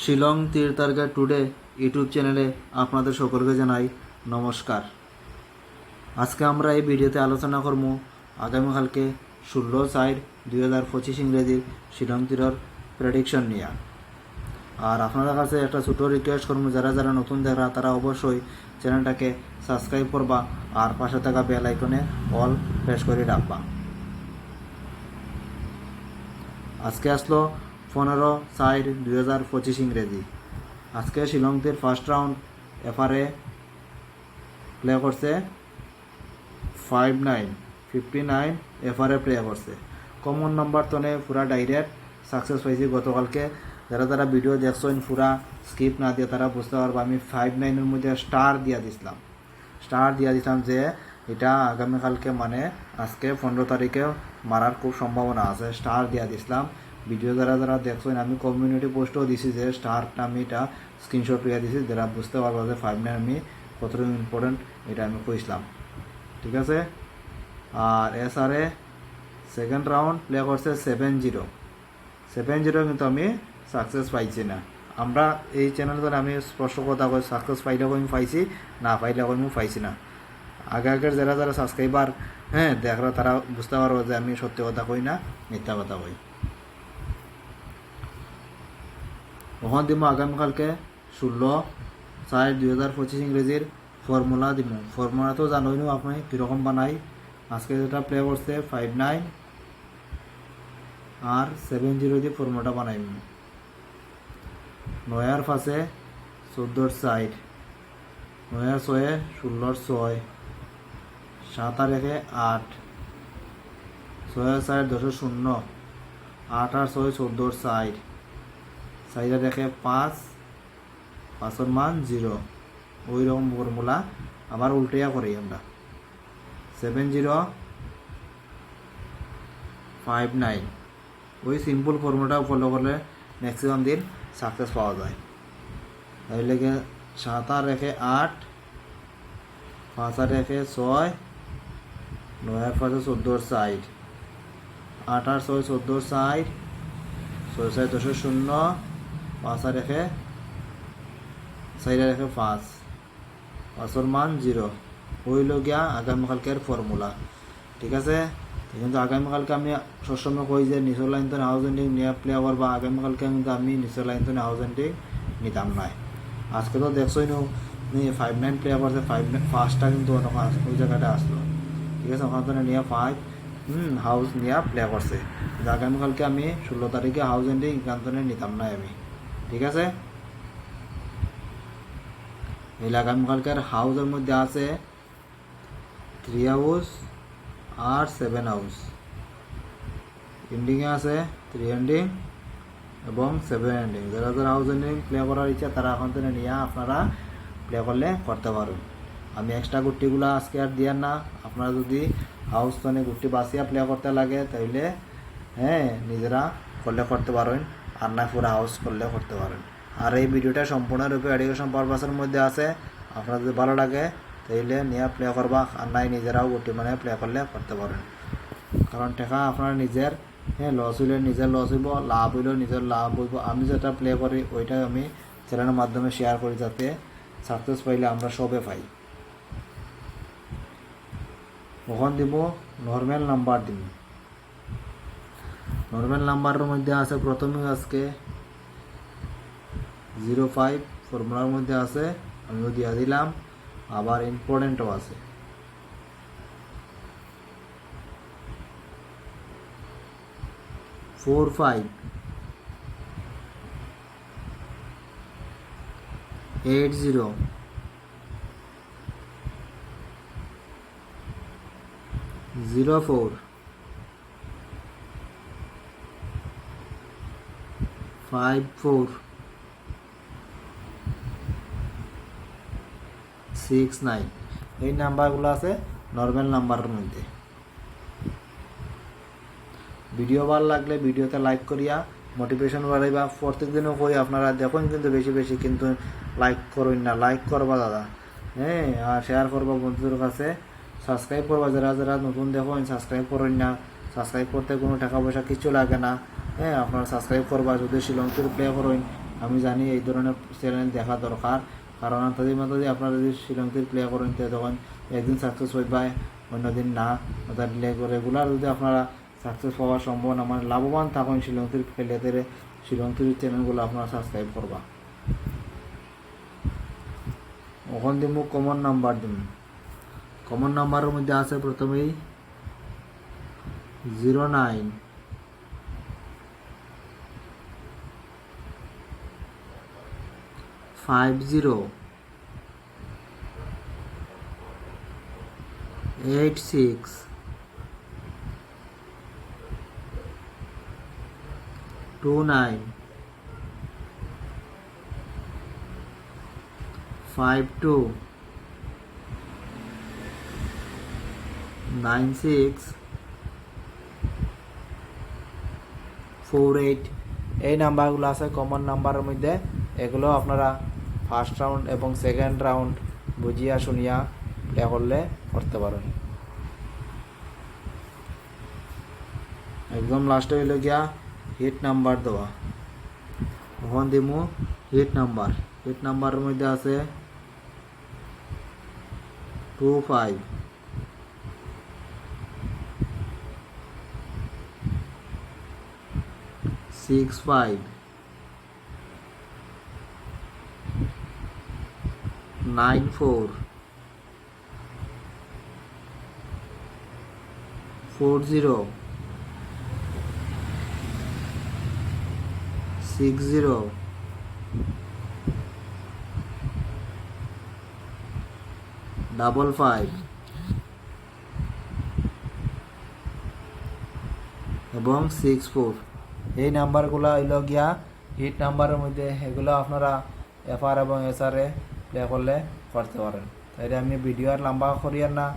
Shillong তীরতার্গা today YouTube চ্যানেলে আপনাদের সকলকে জানাই নমস্কার। আজকে আমরা এই ভিডিওতে আলোচনা করব আগামীকালকে 16/4/2025 ইংরেজির শিলং তীরের প্রেডিকশন নিয়ে। আর আপনাদের কাছে একটা ছোট রিকোয়েস্ট করবো, যারা যারা নতুন দেখা তারা অবশ্যই চ্যানেলটাকে সাবস্ক্রাইব করবা আর পাশে থাকা বেল আইকনে অল প্রেস করে রাখবা। আজকে আসলো 15/4/2025 ইংরেজি। আজকে শিলংতীর ফার্স্ট রাউন্ড এফআরএ প্লে করছে 59 এফআরএ প্লে করছে। কমন নাম্বার তনে পুরা ডাইরেক্ট সাকসেস পাইছি গতকালকে। যারা যারা ভিডিও দেখছেন পুরা স্কিপ না দিয়ে তারা বুঝতে পারবো আমি 59-এর মধ্যে স্টার দিয়া দিছিলাম যে এটা আগামীকালকে মানে আজকে 15 তারিখে মারার খুব সম্ভাবনা আছে। স্টার দিয়া দিছিলাম। ভিডিও যারা যারা দেখছেন আমি কমিউনিটি পোস্টও দিছি যে স্টারটা আমি এটা স্ক্রিনশট দিয়ে দিছি, যারা বুঝতে পারবো যে 59 আমি কতটুকু ইম্পর্টেন্ট এটা আমি কইছিলাম। ঠিক আছে। আর এসআরএ সেকেন্ড রাউন্ড প্লে করছে 70 কিন্তু আমি সাকসেস পাইছি না। আমরা এই চ্যানেলে আমি স্পষ্ট কথা কই, সাকসেস পাইলেও আমি পাইছি, না পাইলেও আমি পাইছি না। আগের যারা যারা সাবস্ক্রাইবার দেখরা তারা বুঝতে পারবো যে আমি সত্যি কথা কই না মিথ্যা কথা কই। ওখান দিব আগামীকালকে 16/4/2025 ইংরেজির ফর্মুলা দিব। ফর্মুলা তো জানোই না আপনি কীরকম বানাই। আজকে যেটা প্লে করছে 59 আর 70 দিয়ে ফর্মুলাটা বানাইব। 9 পাশে 14 4, 9 6 16 6, 7 রেখে 8, 6 4 10 0, 8 আর 6 14 4, 4 রেখে 5, 5 মান 0। ওই রকম ফর্মুলা আবার উল্টিয়া করি আমরা। 7059 ওই সিম্পল ফর্মুলাটা ফলো করলে ম্যাক্সিমাম দিন সাকসেস পাওয়া যায়। তাহলে 7 আর রেখে 8, 5 আর রেখে 6, 9 আর 5 14 4, 8 আর 6 14 4, 6 4 10 0, 5 আর রেখে 4 রেখে 5, 5 মান 0। হইল গিয়া আগামীকালকের ফর্মুলা। ঠিক আছে। কিন্তু আগামীকালকে আমি সবসময় কই যে নিচের লাইন তো হাউস এন্ডিং নিয়ে প্লে করবা। আগামীকালকে কিন্তু আমি নিচের লাইন তো হাউস এন্ডিং নিতাম নাই। আজকে তো দেখছোই নো 59 প্লে করছে, 5টা কিন্তু ওই জায়গাটা আসলো। ঠিক আছে। ওখান থেকে নিয়ে 5 হাউস নিয়ে প্লে করছে। কিন্তু আগামীকালকে আমি 16 তারিখে হাউস এন্ডিং এখান থেকে নিতাম নাই আমি। ঠিক আছে। এই আগামীকালকের হাউসের মধ্যে আছে 3 হাউস আর 7 হাউস। এন্ডিংয়ে আছে 3 এন্ডিং এবং 7 এন্ডিং। যারা যারা হাউস এন্ডিং প্লে করার ইচ্ছা তারা এখন থেকে নিয়ে আপনারা প্লে করলে করতে পারবেন। আমি এক্সট্রা গুটিগুলো আজকে আর দিয়ার না। আপনারা যদি হাউস তনে গুটি বাঁচিয়া প্লে করতে লাগে তাইলে নিজেরা করলে করতে পারেন, আর না পুরো হাউস করলে করতে পারেন। আর এই ভিডিওটা সম্পূর্ণরূপে এডুকেশন পারপাসের মধ্যে আছে। আপনার যদি ভালো লাগে তাইলে নিয়ে প্লে করবা, আর নাই নিজেরাও গুটি মানে প্লে করলে করতে পারেন। কারণ টাকা আপনার নিজের লস হইলে নিজের লস হইব, লাভ হইলেও নিজের লাভ হইব। আমি যেটা প্লে করি ওইটাই আমি চ্যানেলের মাধ্যমে শেয়ার করি, যাতে সাকসেস পাইলে আমরা সবে পাই। ওখান দিব নর্মাল নাম্বার দিব। নর্মাল নাম্বারের মধ্যে আছে প্রথমে আজকে 05 ফর্মুলার মধ্যে আছে, আমিও দিয়া দিলাম। আবার ইম্পর্টেন্টও আছে। 4 5 8 0 0 4 5 4 6 9। এই নাম্বারগুলো আছে নর্মাল নাম্বারের মধ্যে। ভিডিও ভালো লাগলে ভিডিওতে লাইক করিয়া মোটিভেশন বাড়াইবা। প্রত্যেক দিনও কই আপনারা দেখুন, কিন্তু বেশি বেশি কিন্তু লাইক করুন না। লাইক করবা দাদা, আর শেয়ার করবা বন্ধুদের কাছে। সাবস্ক্রাইব করবা, যারা যারা নতুন দেখুন সাবস্ক্রাইব করুন না। সাবস্ক্রাইব করতে কোনো টাকা পয়সা কিছু লাগে না। আপনারা সাবস্ক্রাইব করবা। যদি শিলং ট্যুর প্লে করুন আমি জানি এই ধরনের চ্যানেল দেখা দরকার, কারণ তাদের মধ্যে যদি আপনারা যদি শ্রীলঙ্কার প্লে করেন তখন একদিন সাকসেস হইবা, অন্যদিন না। অর্থাৎ রেগুলার যদি আপনারা সাকসেস হওয়া সম্ভব না, মানে লাভবান থাকুন শ্রীলঙ্কার প্লেতে, শ্রীলঙ্কার চ্যানেলগুলো আপনারা সাবস্ক্রাইব করবা। ওখান দিব কমন নাম্বার দিন। কমন নাম্বারের মধ্যে আছে প্রথমেই 09 50 86 29 52 96 48। এই নাম্বারগুলো আছে কমন নাম্বারের মধ্যে। এগুলো আপনারা ফার্স্ট রাউন্ড এবং সেকেন্ড রাউন্ড বুঝিয়া শুনিয়া প্লে করলে করতে পারেন। একদম লাস্টে হইল গিয়া হিট নাম্বার দেওয়া। ওখান দিমু হিট নাম্বার। হিট নাম্বারের মধ্যে আছে 25 65 94 40 60 55 এবং 64। এই নাম্বারগুলো হইল গিয়া হিট নাম্বারের মধ্যে। এগুলো আপনারা এফআর এবং এসআরে প্লে করলে করতে পারেন। তাই আমি ভিডিও আর লম্বা করিয়ার না।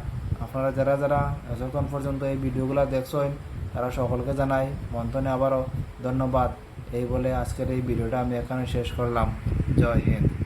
আপনারা যারা যারা এতক্ষণ পর্যন্ত এই ভিডিওগুলো দেখছেন তারা সকলকে জানাই মন্তনে আবারও ধন্যবাদ। এই বলে আজকের এই ভিডিওটা আমি এখানে শেষ করলাম। জয় হিন্দ।